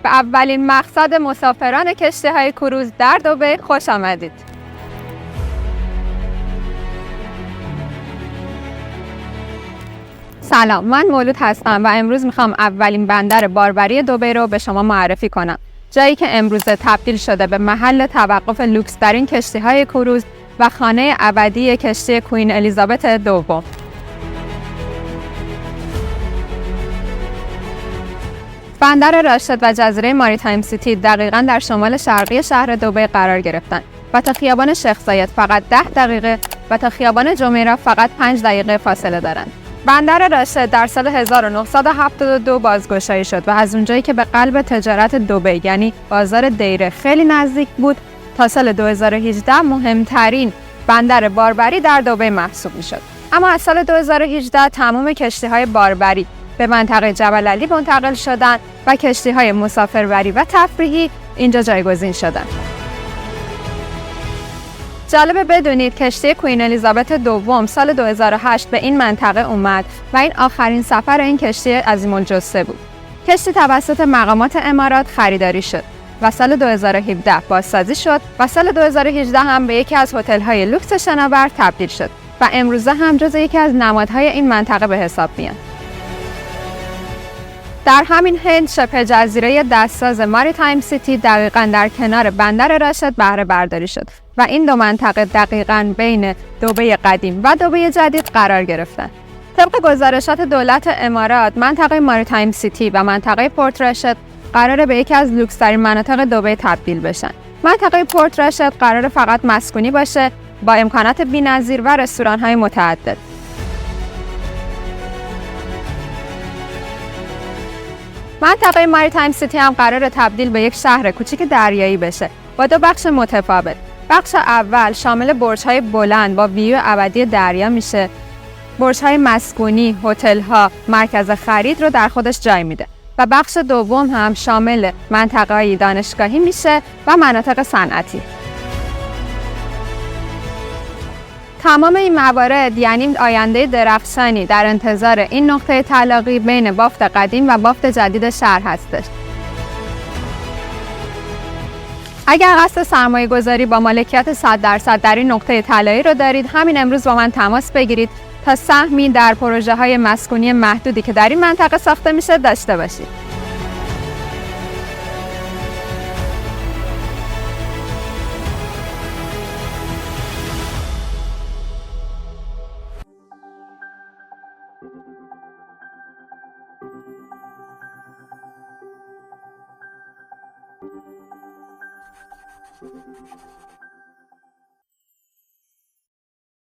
اولین مقصد مسافران کشتی‌های کروز در دبی خوش آمدید. سلام، من مولود هستم و امروز میخوام اولین بندر باربری دبی رو به شما معرفی کنم. جایی که امروزه تبدیل شده به محل توقف لوکس ترین کشتی‌های کروز و خانه ابدی کشتی کوئین الیزابت دوم. بندر راشد و جزیره ماریتایم سیتی دقیقاً در شمال شرقی شهر دبی قرار گرفتند و تا خیابان شیخ زاید فقط 10 دقیقه و تا خیابان جمیرا فقط 5 دقیقه فاصله دارند. بندر راشد در سال 1972 بازگشایی شد و از اونجایی که به قلب تجارت دبی یعنی بازار دیره خیلی نزدیک بود، تا سال 2018 مهمترین بندر باربری در دبی محسوب میشد. اما از سال 2018 تمام کشتی‌های باربری به منطقه جبل علی منتقل شدند و کشتی‌های مسافربری و تفریحی اینجا جایگزین شدند. جالبه بدونید کشتی کوئین الیزابت دوم سال 2008 به این منطقه اومد و این آخرین سفر این کشتی عظیم‌الجثه بود. کشتی توسط مقامات امارات خریداری شد و سال 2017 بازسازی شد و سال 2018 هم به یکی از هتل‌های لوکس شناور تبدیل شد و امروزه هم جزو یکی از نمادهای این منطقه به حساب میاد. در همین حین شبه جزیره دستساز ماریتایم سیتی دقیقاً در کنار بندر راشد بهره برداری شد و این دو منطقه دقیقاً بین دبی قدیم و دبی جدید قرار گرفتند. طبق گزارشات دولت امارات، منطقه ماریتایم سیتی و منطقه پورت راشد قراره به یکی از لوکس‌ترین مناطق دبی تبدیل بشن. منطقه پورت راشد قراره فقط مسکونی باشه با امکانات بی‌نظیر و رستوران‌های متعدد. منطقه ماریتایم سیتی هم قراره تبدیل به یک شهر کوچیک دریایی بشه با دو بخش متفاوت. بخش اول شامل برج‌های بلند با ویو ابدی دریا میشه. برج‌های مسکونی، هتل‌ها، مرکز خرید رو در خودش جای میده و بخش دوم هم شامل منطقه‌های دانشگاهی میشه و مناطق صنعتی. تمام این موارد یعنی آینده درخشانی در انتظار این نقطه تلاقی بین بافت قدیم و بافت جدید شهر هستش. اگر قصد سرمایه گذاری با مالکیت 100% در این نقطه طلایی رو دارید، همین امروز با من تماس بگیرید تا سهمی در پروژه های مسکونی محدودی که در این منطقه ساخته میشه داشته باشید.